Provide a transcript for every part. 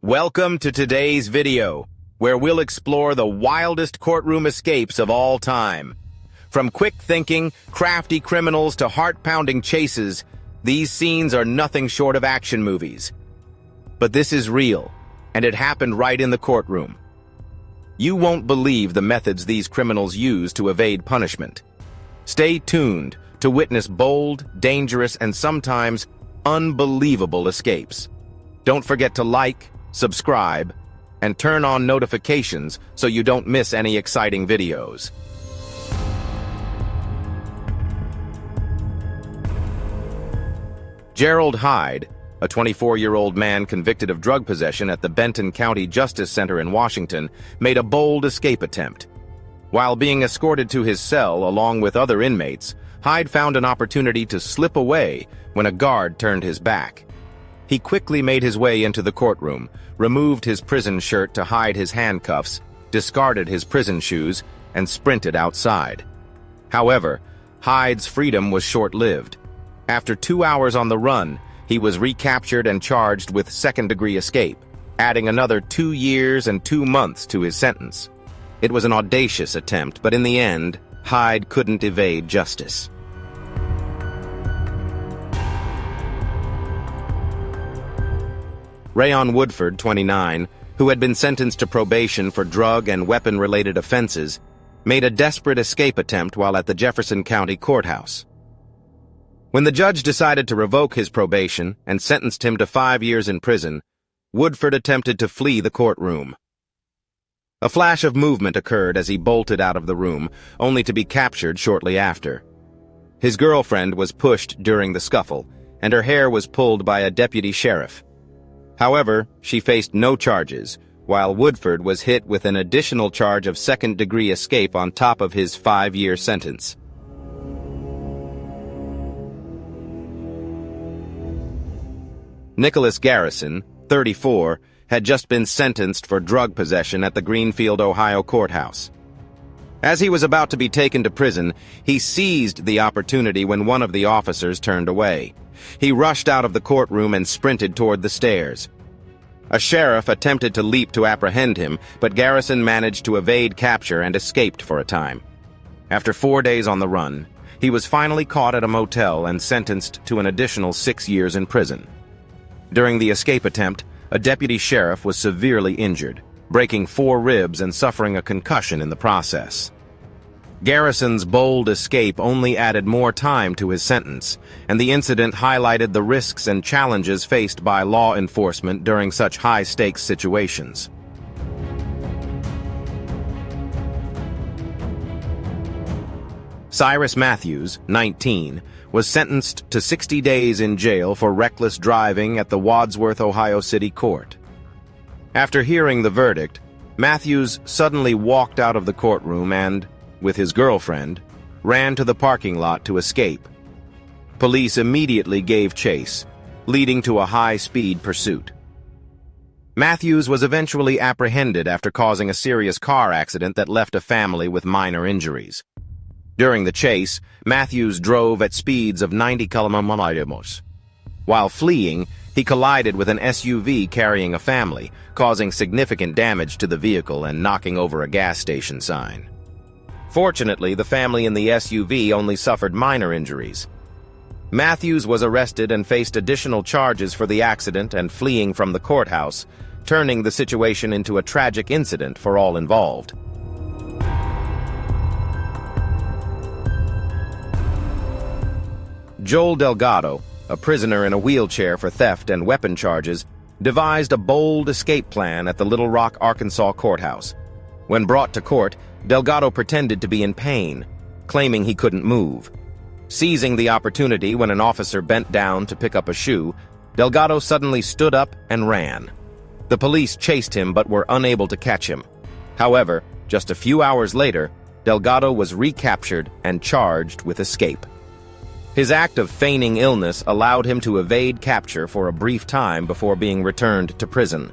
Welcome to today's video, where we'll explore the wildest courtroom escapes of all time. From quick-thinking, crafty criminals to heart-pounding chases, these scenes are nothing short of action movies. But this is real, and it happened right in the courtroom. You won't believe the methods these criminals use to evade punishment. Stay tuned to witness bold, dangerous, and sometimes unbelievable escapes. Don't forget to like, subscribe, and turn on notifications so you don't miss any exciting videos. Gerald Hyde, a 24-year-old man convicted of drug possession at the Benton County Justice Center in Washington, made a bold escape attempt. While being escorted to his cell along with other inmates, Hyde found an opportunity to slip away when a guard turned his back. He quickly made his way into the courtroom, removed his prison shirt to hide his handcuffs, discarded his prison shoes, and sprinted outside. However, Hyde's freedom was short-lived. After 2 hours on the run, he was recaptured and charged with second-degree escape, adding another 2 years and 2 months to his sentence. It was an audacious attempt, but in the end, Hyde couldn't evade justice. Rayon Woodford, 29, who had been sentenced to probation for drug and weapon-related offenses, made a desperate escape attempt while at the Jefferson County Courthouse. When the judge decided to revoke his probation and sentenced him to 5 years in prison, Woodford attempted to flee the courtroom. A flash of movement occurred as he bolted out of the room, only to be captured shortly after. His girlfriend was pushed during the scuffle, and her hair was pulled by a deputy sheriff. However, she faced no charges, while Woodford was hit with an additional charge of second-degree escape on top of his 5-year sentence. Nicholas Garrison, 34, had just been sentenced for drug possession at the Greenfield, Ohio courthouse. As he was about to be taken to prison, he seized the opportunity when one of the officers turned away. He rushed out of the courtroom and sprinted toward the stairs. A sheriff attempted to leap to apprehend him, but Garrison managed to evade capture and escaped for a time. After 4 days on the run, he was finally caught at a motel and sentenced to an additional 6 years in prison. During the escape attempt, a deputy sheriff was severely injured, breaking 4 ribs and suffering a concussion in the process. Garrison's bold escape only added more time to his sentence, and the incident highlighted the risks and challenges faced by law enforcement during such high-stakes situations. Cyrus Matthews, 19, was sentenced to 60 days in jail for reckless driving at the Wadsworth, Ohio City Court. After hearing the verdict, Matthews suddenly walked out of the courtroom and, with his girlfriend, ran to the parking lot to escape. Police immediately gave chase, leading to a high-speed pursuit. Matthews was eventually apprehended after causing a serious car accident that left a family with minor injuries. During the chase, Matthews drove at speeds of 90 km/h. While fleeing, he collided with an SUV carrying a family, causing significant damage to the vehicle and knocking over a gas station sign. Fortunately, the family in the SUV only suffered minor injuries. Matthews was arrested and faced additional charges for the accident and fleeing from the courthouse, turning the situation into a tragic incident for all involved. Joel Delgado, a prisoner in a wheelchair for theft and weapon charges, devised a bold escape plan at the Little Rock, Arkansas courthouse. When brought to court, Delgado pretended to be in pain, claiming he couldn't move. Seizing the opportunity when an officer bent down to pick up a shoe, Delgado suddenly stood up and ran. The police chased him but were unable to catch him. However, just a few hours later, Delgado was recaptured and charged with escape. His act of feigning illness allowed him to evade capture for a brief time before being returned to prison.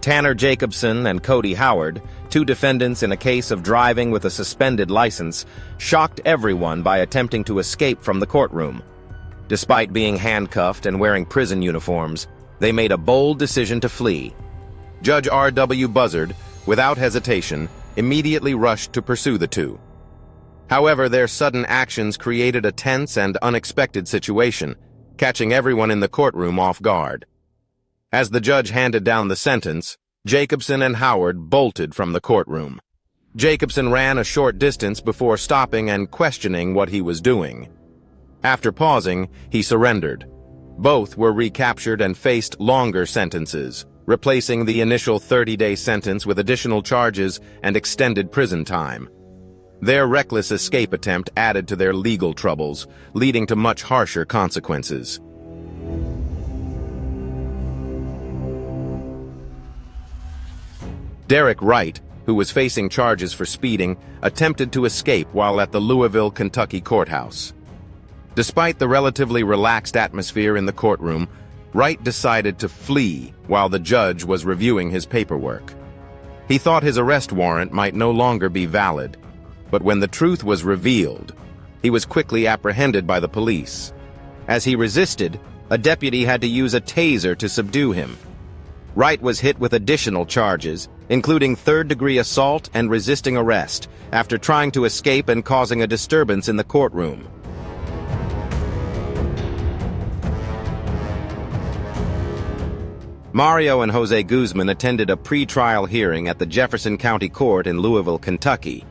Tanner Jacobson and Cody Howard, 2 defendants in a case of driving with a suspended license, shocked everyone by attempting to escape from the courtroom. Despite being handcuffed and wearing prison uniforms, they made a bold decision to flee. Judge R.W. Buzzard, without hesitation, immediately rushed to pursue the two. However, their sudden actions created a tense and unexpected situation, catching everyone in the courtroom off guard. As the judge handed down the sentence, Jacobson and Howard bolted from the courtroom. Jacobson ran a short distance before stopping and questioning what he was doing. After pausing, he surrendered. Both were recaptured and faced longer sentences, replacing the initial 30-day sentence with additional charges and extended prison time. Their reckless escape attempt added to their legal troubles, leading to much harsher consequences. Derek Wright, who was facing charges for speeding, attempted to escape while at the Louisville, Kentucky courthouse. Despite the relatively relaxed atmosphere in the courtroom, Wright decided to flee while the judge was reviewing his paperwork. He thought his arrest warrant might no longer be valid, but when the truth was revealed, he was quickly apprehended by the police. As he resisted, a deputy had to use a taser to subdue him. Wright was hit with additional charges, including third-degree assault and resisting arrest, after trying to escape and causing a disturbance in the courtroom. Mario and Jose Guzman attended a pre-trial hearing at the Jefferson County Court in Louisville, Kentucky.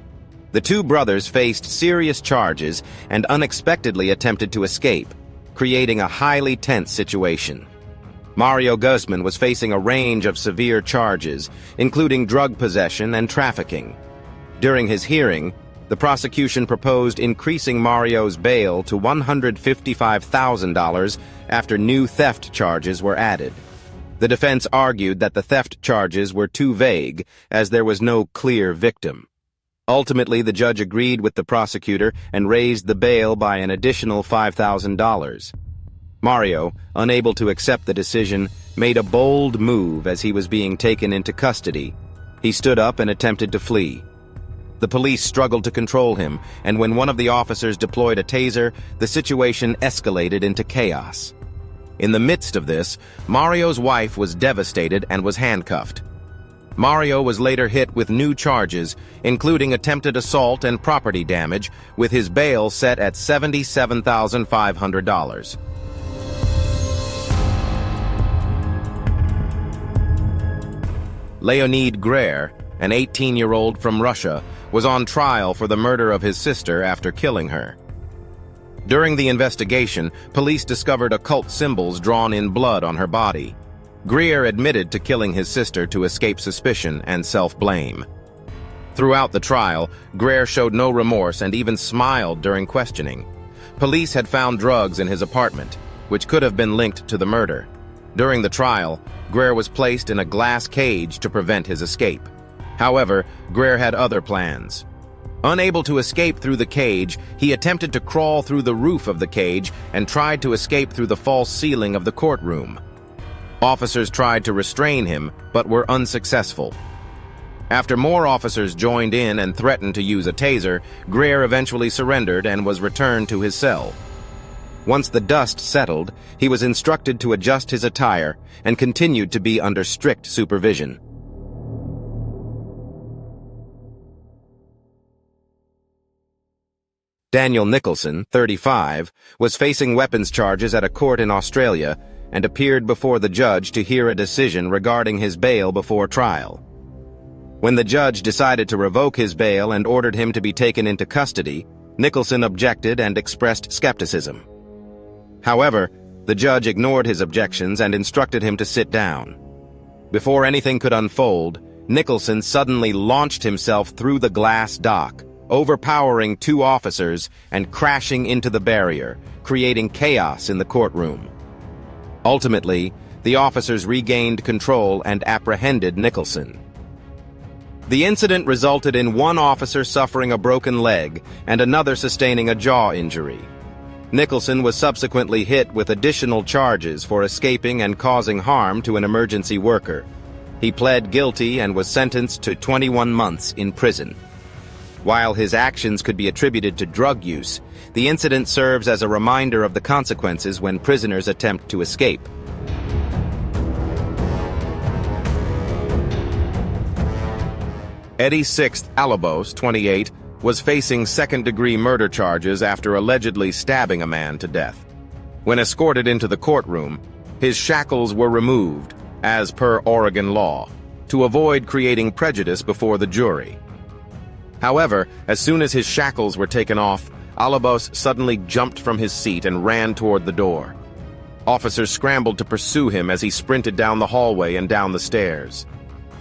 The two brothers faced serious charges and unexpectedly attempted to escape, creating a highly tense situation. Mario Guzman was facing a range of severe charges, including drug possession and trafficking. During his hearing, the prosecution proposed increasing Mario's bail to $155,000 after new theft charges were added. The defense argued that the theft charges were too vague, as there was no clear victim. Ultimately, the judge agreed with the prosecutor and raised the bail by an additional $5,000. Mario, unable to accept the decision, made a bold move as he was being taken into custody. He stood up and attempted to flee. The police struggled to control him, and when one of the officers deployed a taser, the situation escalated into chaos. In the midst of this, Mario's wife was devastated and was handcuffed. Mario was later hit with new charges, including attempted assault and property damage, with his bail set at $77,500. Leonid Grer, an 18-year-old from Russia, was on trial for the murder of his sister after killing her. During the investigation, police discovered occult symbols drawn in blood on her body. Grer admitted to killing his sister to escape suspicion and self-blame. Throughout the trial, Grer showed no remorse and even smiled during questioning. Police had found drugs in his apartment, which could have been linked to the murder. During the trial, Grer was placed in a glass cage to prevent his escape. However, Grer had other plans. Unable to escape through the cage, he attempted to crawl through the roof of the cage and tried to escape through the false ceiling of the courtroom. Officers tried to restrain him, but were unsuccessful. After more officers joined in and threatened to use a taser, Grer eventually surrendered and was returned to his cell. Once the dust settled, he was instructed to adjust his attire and continued to be under strict supervision. Daniel Nicholson, 35, was facing weapons charges at a court in Australia and appeared before the judge to hear a decision regarding his bail before trial. When the judge decided to revoke his bail and ordered him to be taken into custody, Nicholson objected and expressed skepticism. However, the judge ignored his objections and instructed him to sit down. Before anything could unfold, Nicholson suddenly launched himself through the glass dock, overpowering two officers and crashing into the barrier, creating chaos in the courtroom. Ultimately, the officers regained control and apprehended Nicholson. The incident resulted in one officer suffering a broken leg and another sustaining a jaw injury. Nicholson was subsequently hit with additional charges for escaping and causing harm to an emergency worker. He pled guilty and was sentenced to 21 months in prison. While his actions could be attributed to drug use, the incident serves as a reminder of the consequences when prisoners attempt to escape. Eddie Sixth Alobos, 28, was facing second-degree murder charges after allegedly stabbing a man to death. When escorted into the courtroom, his shackles were removed, as per Oregon law, to avoid creating prejudice before the jury. However, as soon as his shackles were taken off, Alobos suddenly jumped from his seat and ran toward the door. Officers scrambled to pursue him as he sprinted down the hallway and down the stairs.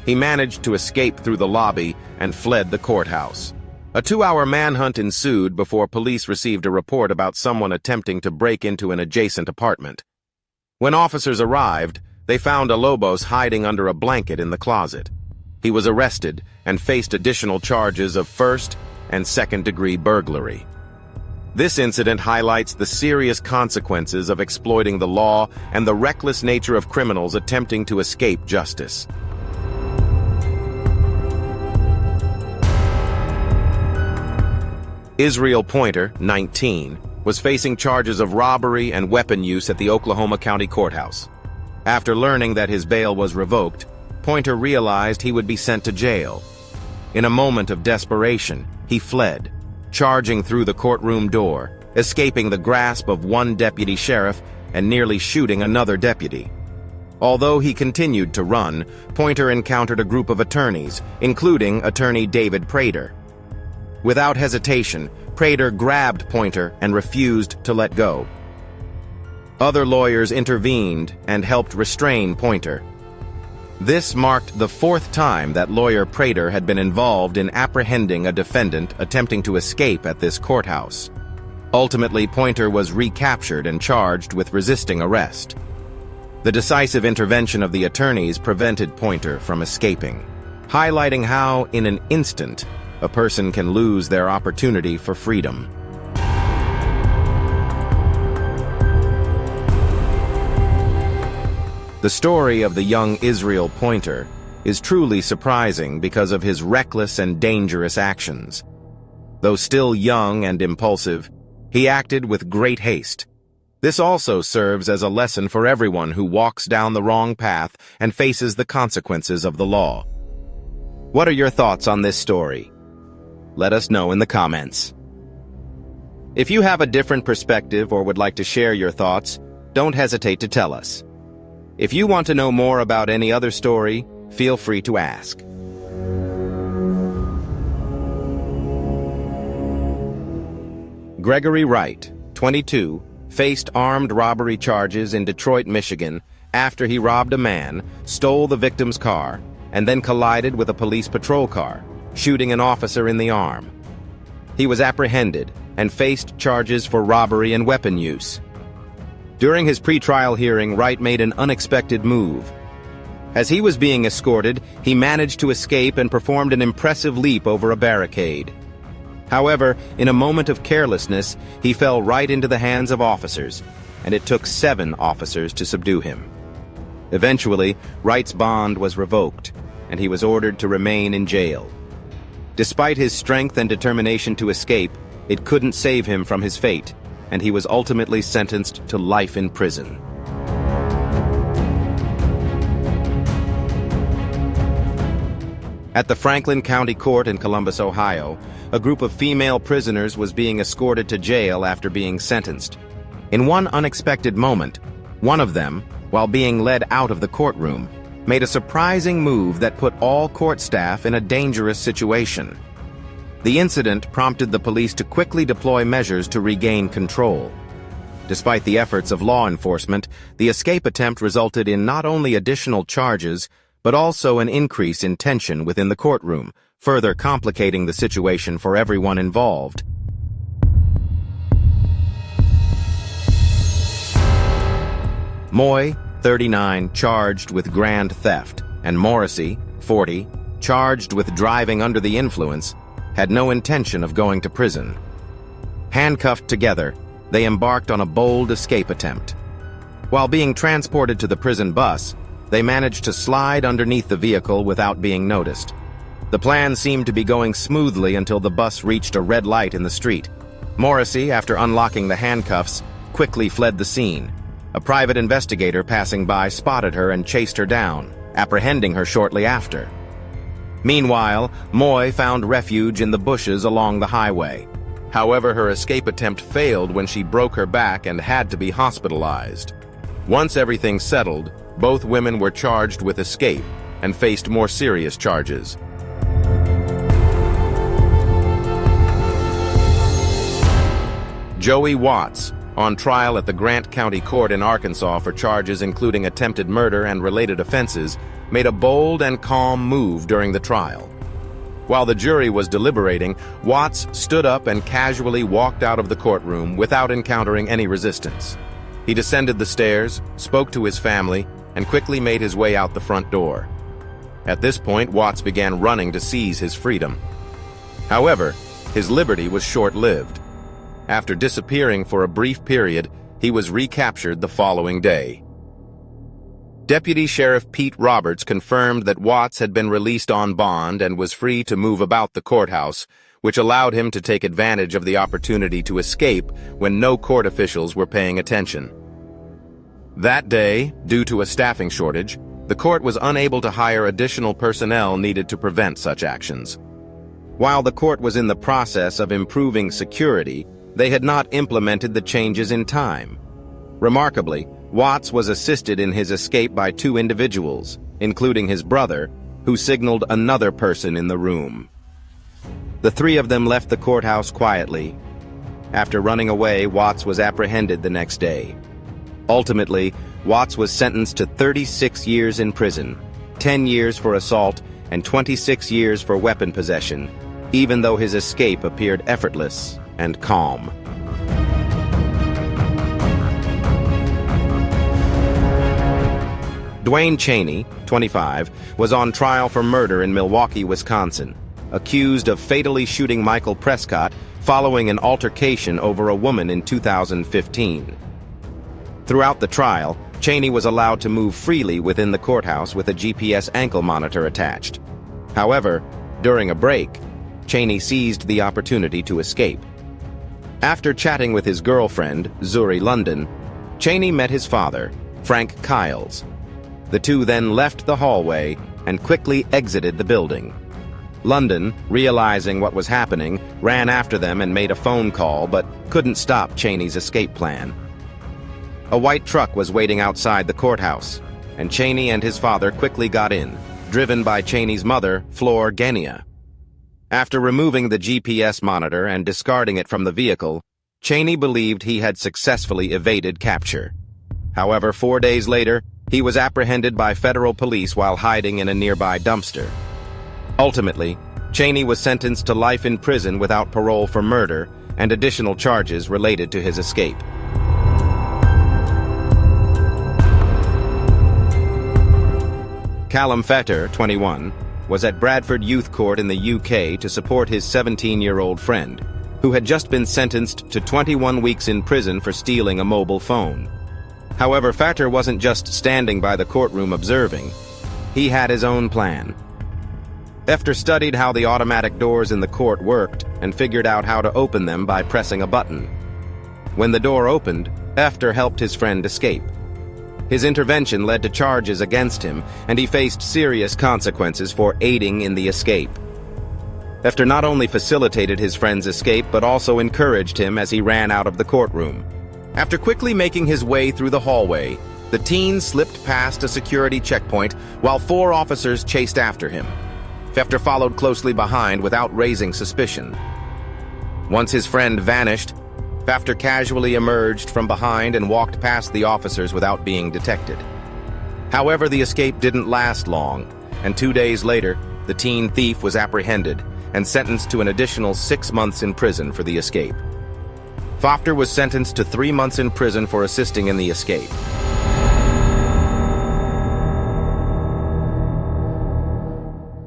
He managed to escape through the lobby and fled the courthouse. A 2-hour manhunt ensued before police received a report about someone attempting to break into an adjacent apartment. When officers arrived, they found Alobos hiding under a blanket in the closet. He was arrested and faced additional charges of first- and second-degree burglary. This incident highlights the serious consequences of exploiting the law and the reckless nature of criminals attempting to escape justice. Israel Pointer, 19, was facing charges of robbery and weapon use at the Oklahoma County Courthouse. After learning that his bail was revoked, Pointer realized he would be sent to jail. In a moment of desperation, he fled, charging through the courtroom door, escaping the grasp of one deputy sheriff and nearly shooting another deputy. Although he continued to run, Pointer encountered a group of attorneys, including attorney David Prater. Without hesitation, Prater grabbed Pointer and refused to let go. Other lawyers intervened and helped restrain Pointer. This marked the 4th time that lawyer Prater had been involved in apprehending a defendant attempting to escape at this courthouse. Ultimately, Pointer was recaptured and charged with resisting arrest. The decisive intervention of the attorneys prevented Pointer from escaping, highlighting how, in an instant, a person can lose their opportunity for freedom. The story of the young Israel Pointer is truly surprising because of his reckless and dangerous actions. Though still young and impulsive, he acted with great haste. This also serves as a lesson for everyone who walks down the wrong path and faces the consequences of the law. What are your thoughts on this story? Let us know in the comments. If you have a different perspective or would like to share your thoughts, don't hesitate to tell us. If you want to know more about any other story, feel free to ask. Gregory Wright, 22, faced armed robbery charges in Detroit, Michigan, after he robbed a man, stole the victim's car, and then collided with a police patrol car, shooting an officer in the arm. He was apprehended and faced charges for robbery and weapon use. During his pretrial hearing, Wright made an unexpected move. As he was being escorted, he managed to escape and performed an impressive leap over a barricade. However, in a moment of carelessness, he fell right into the hands of officers, and it took 7 officers to subdue him. Eventually, Wright's bond was revoked, and he was ordered to remain in jail. Despite his strength and determination to escape, it couldn't save him from his fate, and he was ultimately sentenced to life in prison. At the Franklin County Court in Columbus, Ohio, a group of female prisoners was being escorted to jail after being sentenced. In one unexpected moment, one of them, while being led out of the courtroom, made a surprising move that put all court staff in a dangerous situation. The incident prompted the police to quickly deploy measures to regain control. Despite the efforts of law enforcement, the escape attempt resulted in not only additional charges, but also an increase in tension within the courtroom, further complicating the situation for everyone involved. Moy, 39, charged with grand theft, and Morisy, 40, charged with driving under the influence, had no intention of going to prison. Handcuffed together, they embarked on a bold escape attempt. While being transported to the prison bus, they managed to slide underneath the vehicle without being noticed. The plan seemed to be going smoothly until the bus reached a red light in the street. Morisy, after unlocking the handcuffs, quickly fled the scene. A private investigator passing by spotted her and chased her down, apprehending her shortly after. Meanwhile, Moy found refuge in the bushes along the highway. However, her escape attempt failed when she broke her back and had to be hospitalized. Once everything settled, both women were charged with escape and faced more serious charges. Joey Watts, on trial at the Grant County Court in Arkansas for charges including attempted murder and related offenses, made a bold and calm move during the trial. While the jury was deliberating, Watts stood up and casually walked out of the courtroom without encountering any resistance. He descended the stairs, spoke to his family, and quickly made his way out the front door. At this point, Watts began running to seize his freedom. However, his liberty was short-lived. After disappearing for a brief period, he was recaptured the following day. Deputy Sheriff Pete Roberts confirmed that Watts had been released on bond and was free to move about the courthouse, which allowed him to take advantage of the opportunity to escape when no court officials were paying attention. That day, due to a staffing shortage, the court was unable to hire additional personnel needed to prevent such actions. While the court was in the process of improving security, they had not implemented the changes in time. Remarkably, Watts was assisted in his escape by two individuals, including his brother, who signaled another person in the room. The three of them left the courthouse quietly. After running away, Watts was apprehended the next day. Ultimately, Watts was sentenced to 36 years in prison, 10 years for assault, and 26 years for weapon possession, even though his escape appeared effortless and calm. Dwayne Cheney, 25, was on trial for murder in Milwaukee, Wisconsin, accused of fatally shooting Michael Prescott following an altercation over a woman in 2015. Throughout the trial, Cheney was allowed to move freely within the courthouse with a GPS ankle monitor attached. However, during a break, Cheney seized the opportunity to escape. After chatting with his girlfriend, Zuri London, Cheney met his father, Frank Kiles. The two then left the hallway and quickly exited the building. London, realizing what was happening, ran after them and made a phone call but couldn't stop Cheney's escape plan. A white truck was waiting outside the courthouse, and Cheney and his father quickly got in, driven by Cheney's mother, Flor Genia. After removing the GPS monitor and discarding it from the vehicle, Cheney believed he had successfully evaded capture. However, 4 days later, he was apprehended by federal police while hiding in a nearby dumpster. Ultimately, Cheney was sentenced to life in prison without parole for murder and additional charges related to his escape. Callum Fetter, 21, was at Bradford Youth Court in the UK to support his 17-year-old friend, who had just been sentenced to 21 weeks in prison for stealing a mobile phone. However, Fetter wasn't just standing by the courtroom observing. He had his own plan. Fetter studied how the automatic doors in the court worked and figured out how to open them by pressing a button. When the door opened, Fetter helped his friend escape. His intervention led to charges against him, and he faced serious consequences for aiding in the escape. Fetter not only facilitated his friend's escape, but also encouraged him as he ran out of the courtroom. After quickly making his way through the hallway, the teen slipped past a security checkpoint while 4 officers chased after him. Fetter followed closely behind without raising suspicion. Once his friend vanished, Fetter casually emerged from behind and walked past the officers without being detected. However, the escape didn't last long, and 2 days later, the teen thief was apprehended and sentenced to an additional 6 months in prison for the escape. Fetter was sentenced to 3 months in prison for assisting in the escape.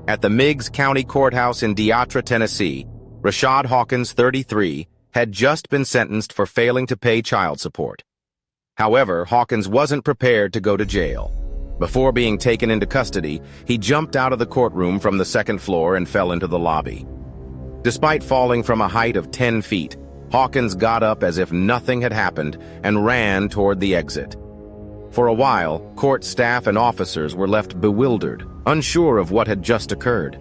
At the Meigs County Courthouse in Deatra, Tennessee, Rashad Hawkins, 33, had just been sentenced for failing to pay child support. However, Hawkins wasn't prepared to go to jail. Before being taken into custody, he jumped out of the courtroom from the second floor and fell into the lobby. Despite falling from a height of 10 feet, Hawkins got up as if nothing had happened and ran toward the exit. For a while, court staff and officers were left bewildered, unsure of what had just occurred.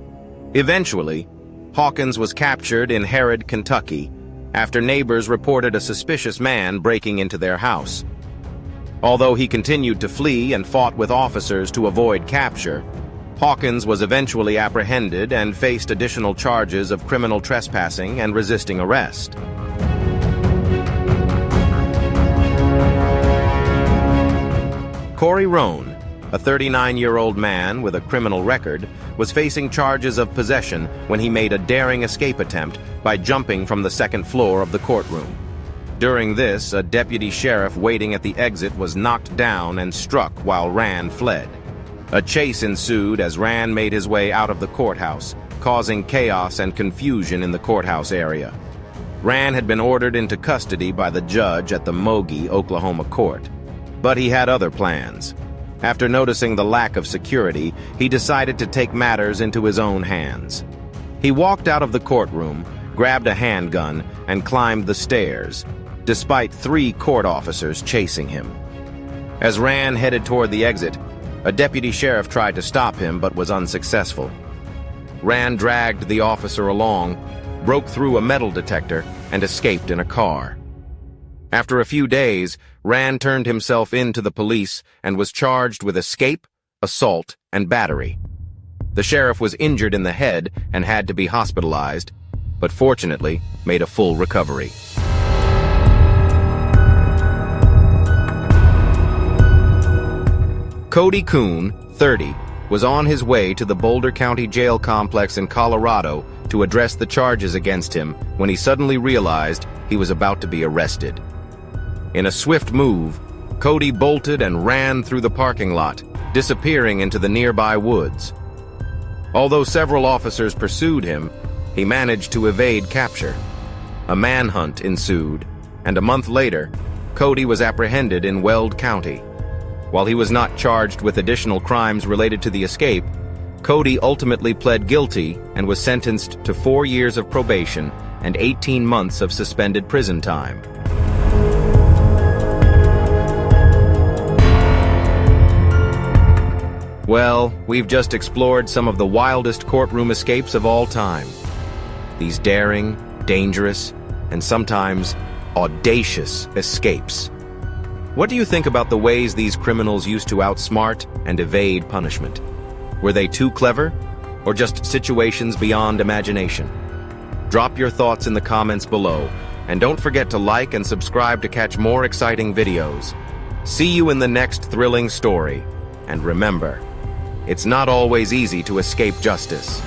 Eventually, Hawkins was captured in Harrod, Kentucky, after neighbors reported a suspicious man breaking into their house. Although he continued to flee and fought with officers to avoid capture, Hawkins was eventually apprehended and faced additional charges of criminal trespassing and resisting arrest. Cory Rone, a 39-year-old man with a criminal record, was facing charges of possession when he made a daring escape attempt by jumping from the second floor of the courtroom. During this, a deputy sheriff waiting at the exit was knocked down and struck while Rand fled. A chase ensued as Rand made his way out of the courthouse, causing chaos and confusion in the courthouse area. Rand had been ordered into custody by the judge at the Mogi, Oklahoma court. But he had other plans. After noticing the lack of security, he decided to take matters into his own hands. He walked out of the courtroom, grabbed a handgun, and climbed the stairs, despite 3 court officers chasing him. As Rand headed toward the exit, a deputy sheriff tried to stop him but was unsuccessful. Rand dragged the officer along, broke through a metal detector, and escaped in a car. After a few days, Rand turned himself in to the police and was charged with escape, assault, and battery. The sheriff was injured in the head and had to be hospitalized, but fortunately made a full recovery. Cody Coon, 30, was on his way to the Boulder County Jail Complex in Colorado to address the charges against him when he suddenly realized he was about to be arrested. In a swift move, Cody bolted and ran through the parking lot, disappearing into the nearby woods. Although several officers pursued him, he managed to evade capture. A manhunt ensued, and a month later, Cody was apprehended in Weld County. While he was not charged with additional crimes related to the escape, Cody ultimately pled guilty and was sentenced to 4 years of probation and 18 months of suspended prison time. Well, we've just explored some of the wildest courtroom escapes of all time. These daring, dangerous, and sometimes audacious escapes. What do you think about the ways these criminals used to outsmart and evade punishment? Were they too clever, or just situations beyond imagination? Drop your thoughts in the comments below, and don't forget to like and subscribe to catch more exciting videos. See you in the next thrilling story, and remember, it's not always easy to escape justice.